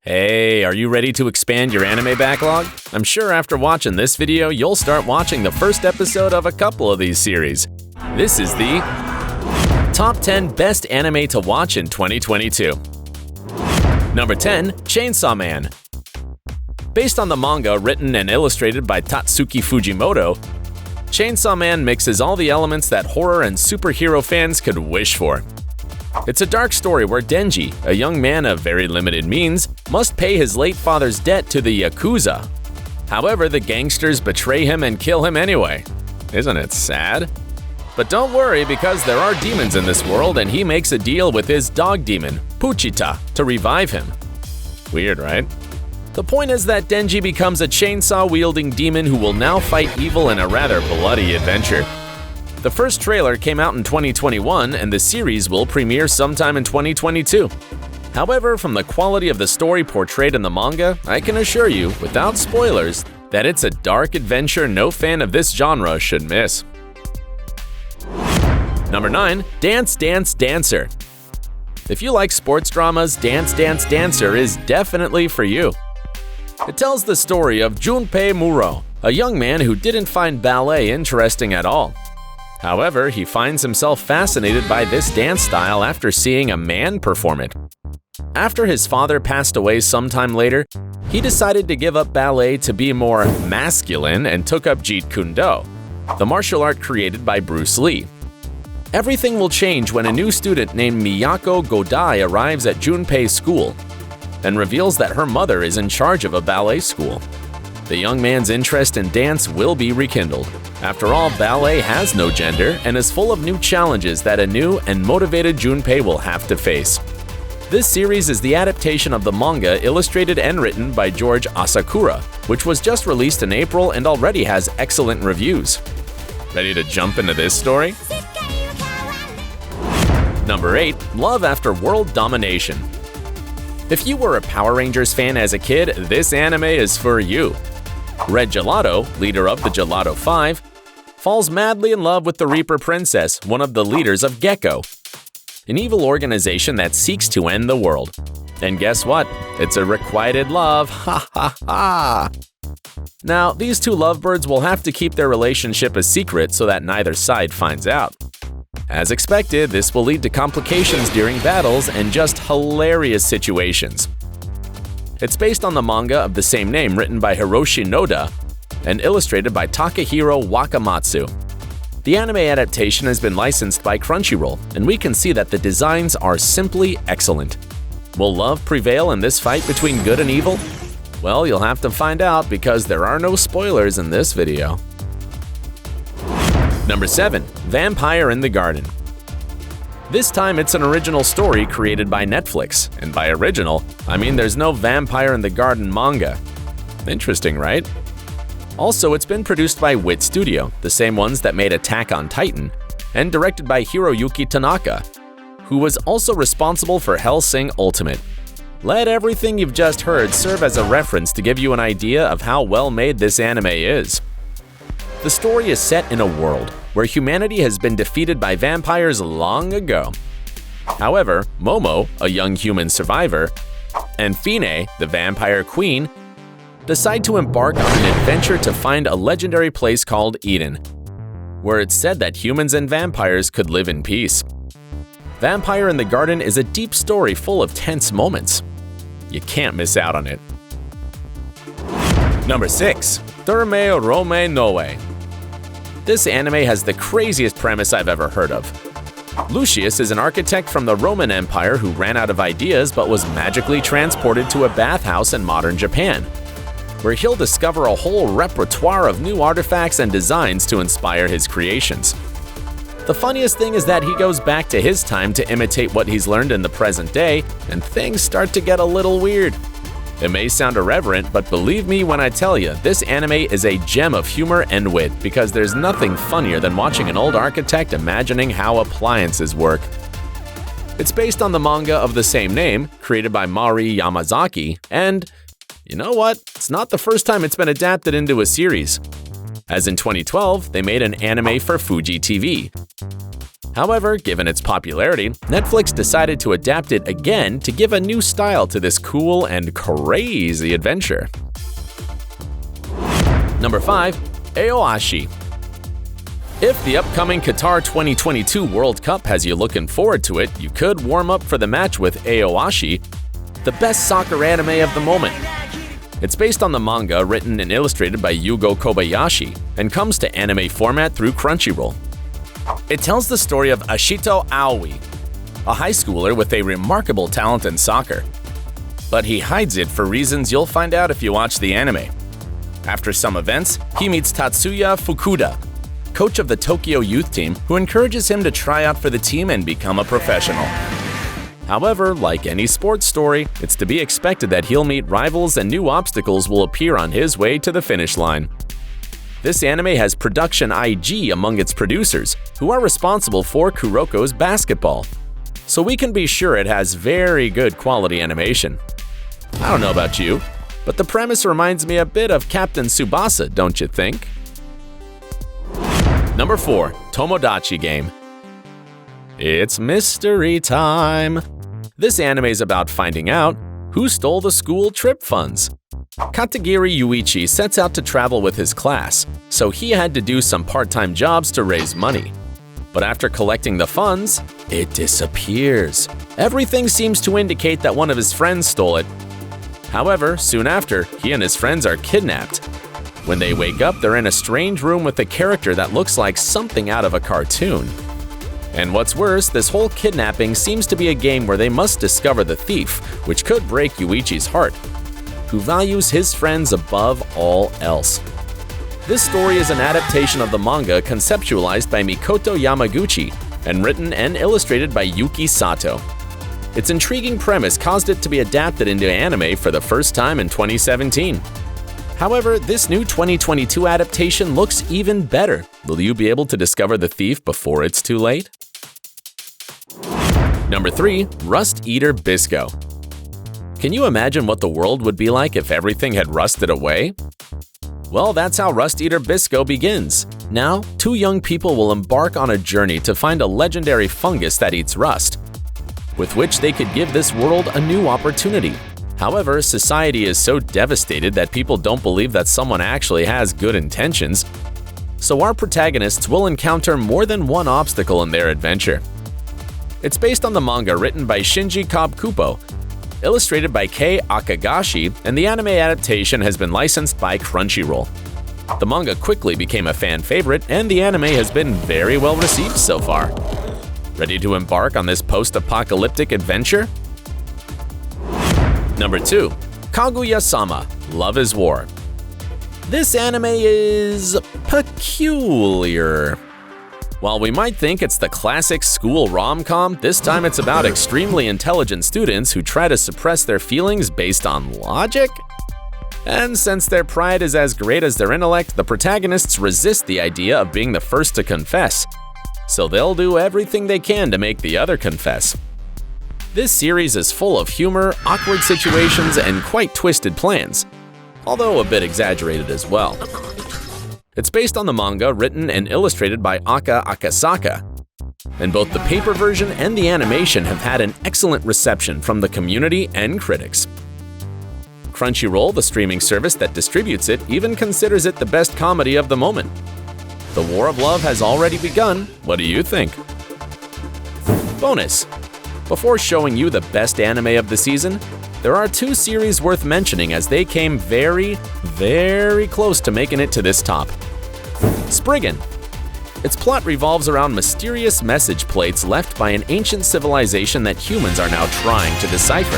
Hey, are you ready to expand your anime backlog? I'm sure after watching this video, you'll start watching the first episode of a couple of these series. This is the Top 10 Best Anime to Watch in 2022. Number 10. Chainsaw Man. Based on the manga written and illustrated by Tatsuki Fujimoto, Chainsaw Man mixes all the elements that horror and superhero fans could wish for. It's a dark story where Denji, a young man of very limited means, must pay his late father's debt to the Yakuza. However, the gangsters betray him and kill him anyway. Isn't it sad? But don't worry, because there are demons in this world and he makes a deal with his dog demon, Puchita, to revive him. Weird, right? The point is that Denji becomes a chainsaw-wielding demon who will now fight evil in a rather bloody adventure. The first trailer came out in 2021 and the series will premiere sometime in 2022. However, from the quality of the story portrayed in the manga, I can assure you, without spoilers, that it's a dark adventure no fan of this genre should miss. Number 9. Dance Dance Danseur. If you like sports dramas, Dance Dance Danseur is definitely for you. It tells the story of Junpei Muro, a young man who didn't find ballet interesting at all. However, he finds himself fascinated by this dance style after seeing a man perform it. After his father passed away sometime later, he decided to give up ballet to be more masculine and took up Jeet Kune Do, the martial art created by Bruce Lee. Everything will change when a new student named Miyako Godai arrives at Junpei's school and reveals that her mother is in charge of a ballet school. The young man's interest in dance will be rekindled. After all, ballet has no gender and is full of new challenges that a new and motivated Junpei will have to face. This series is the adaptation of the manga illustrated and written by George Asakura, which was just released in April and already has excellent reviews. Ready to jump into this story? Number 8. Love After World Domination. If you were a Power Rangers fan as a kid, this anime is for you. Red Gelato, leader of the Gelato 5, falls madly in love with the Reaper Princess, one of the leaders of Gecko, an evil organization that seeks to end the world. And guess what? It's a requited love, ha ha ha! Now, these two lovebirds will have to keep their relationship a secret so that neither side finds out. As expected, this will lead to complications during battles and just hilarious situations. It's based on the manga of the same name written by Hiroshi Noda and illustrated by Takahiro Wakamatsu. The anime adaptation has been licensed by Crunchyroll, and we can see that the designs are simply excellent. Will love prevail in this fight between good and evil? Well, you'll have to find out because there are no spoilers in this video. Number 7. Vampire in the Garden. This time it's an original story created by Netflix, and by original, I mean there's no Vampire in the Garden manga. Interesting, right? Also, it's been produced by WIT Studio, the same ones that made Attack on Titan, and directed by Hiroyuki Tanaka, who was also responsible for Hellsing Ultimate. Let everything you've just heard serve as a reference to give you an idea of how well made this anime is. The story is set in a world where humanity has been defeated by vampires long ago. However, Momo, a young human survivor, and Fine, the vampire queen, decide to embark on an adventure to find a legendary place called Eden, where it's said that humans and vampires could live in peace. Vampire in the Garden is a deep story full of tense moments. You can't miss out on it. Number 6. Thermae Romae Novae. This anime has the craziest premise I've ever heard of. Lucius is an architect from the Roman Empire who ran out of ideas but was magically transported to a bathhouse in modern Japan, where he'll discover a whole repertoire of new artifacts and designs to inspire his creations. The funniest thing is that he goes back to his time to imitate what he's learned in the present day, and things start to get a little weird. It may sound irreverent, but believe me when I tell you, this anime is a gem of humor and wit because there's nothing funnier than watching an old architect imagining how appliances work. It's based on the manga of the same name, created by Mari Yamazaki, and you know what? It's not the first time it's been adapted into a series. as in 2012 they made an anime for Fuji TV. However, given its popularity, Netflix decided to adapt it again to give a new style to this cool and crazy adventure. Number 5. Ashi. If the upcoming Qatar 2022 World Cup has you looking forward to it, you could warm up for the match with Ashi, the best soccer anime of the moment. It's based on the manga written and illustrated by Yugo Kobayashi and comes to anime format through Crunchyroll. It tells the story of Ashito Aoi, a high schooler with a remarkable talent in soccer. But he hides it for reasons you'll find out if you watch the anime. After some events, he meets Tatsuya Fukuda, coach of the Tokyo youth team, who encourages him to try out for the team and become a professional. However, like any sports story, it's to be expected that he'll meet rivals and new obstacles will appear on his way to the finish line. This anime has Production IG among its producers, who are responsible for Kuroko's basketball. So we can be sure it has very good quality animation. I don't know about you, but the premise reminds me a bit of Captain Tsubasa, don't you think? Number 4. Tomodachi Game. It's mystery time. This anime is about finding out who stole the school trip funds. Katagiri Yuichi sets out to travel with his class, so he had to do some part-time jobs to raise money. But after collecting the funds, it disappears. Everything seems to indicate that one of his friends stole it. However, soon after, he and his friends are kidnapped. When they wake up, they're in a strange room with a character that looks like something out of a cartoon. And what's worse, this whole kidnapping seems to be a game where they must discover the thief, which could break Yuichi's heart, who values his friends above all else. This story is an adaptation of the manga conceptualized by Mikoto Yamaguchi and written and illustrated by Yuki Sato. Its intriguing premise caused it to be adapted into anime for the first time in 2017. However, this new 2022 adaptation looks even better. Will you be able to discover the thief before it's too late? Number 3. Rust Eater Bisco. Can you imagine what the world would be like if everything had rusted away? Well, that's how Rust Eater Bisco begins. Now, 2 young people will embark on a journey to find a legendary fungus that eats rust, with which they could give this world a new opportunity. However, society is so devastated that people don't believe that someone actually has good intentions, so our protagonists will encounter more than one obstacle in their adventure. It's based on the manga written by Shinji Kabukupo, illustrated by Kei Akagashi, and the anime adaptation has been licensed by Crunchyroll. The manga quickly became a fan favorite, and the anime has been very well received so far. Ready to embark on this post-apocalyptic adventure? Number 2. Kaguya-sama, Love is War. This anime is peculiar. While we might think it's the classic school rom-com, this time it's about extremely intelligent students who try to suppress their feelings based on logic? And since their pride is as great as their intellect, the protagonists resist the idea of being the first to confess. So they'll do everything they can to make the other confess. This series is full of humor, awkward situations, and quite twisted plans, although a bit exaggerated as well. It's based on the manga written and illustrated by Aka Akasaka, and both the paper version and the animation have had an excellent reception from the community and critics. Crunchyroll, the streaming service that distributes it, even considers it the best comedy of the moment. The War of Love has already begun. What do you think? Bonus: before showing you the best anime of the season, there are 2 series worth mentioning as they came very, very close to making it to this top. Spriggan. Its plot revolves around mysterious message plates left by an ancient civilization that humans are now trying to decipher.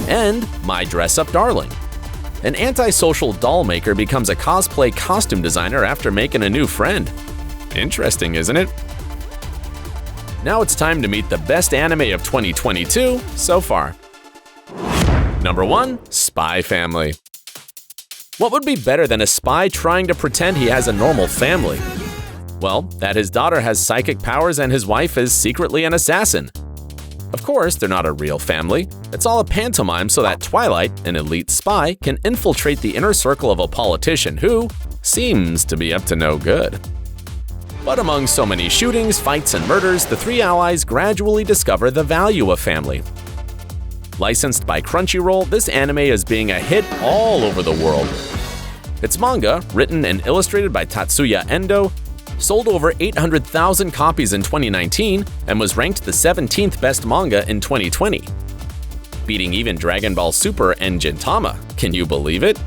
And My Dress-Up Darling. An antisocial doll maker becomes a cosplay costume designer after making a new friend. Interesting, isn't it? Now it's time to meet the best anime of 2022 so far. Number 1. Spy Family. What would be better than a spy trying to pretend he has a normal family? Well, that his daughter has psychic powers and his wife is secretly an assassin. Of course, they're not a real family. It's all a pantomime so that Twilight, an elite spy, can infiltrate the inner circle of a politician who seems to be up to no good. But among so many shootings, fights, and murders, the three allies gradually discover the value of family. Licensed by Crunchyroll, this anime is being a hit all over the world. Its manga, written and illustrated by Tatsuya Endo, sold over 800,000 copies in 2019 and was ranked the 17th best manga in 2020. Beating even Dragon Ball Super and Gintama, can you believe it?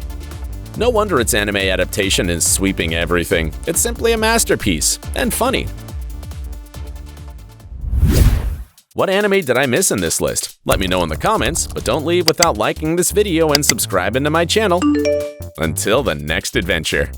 No wonder its anime adaptation is sweeping everything. It's simply a masterpiece, and funny. What anime did I miss in this list? Let me know in the comments, but don't leave without liking this video and subscribing to my channel. Until the next adventure.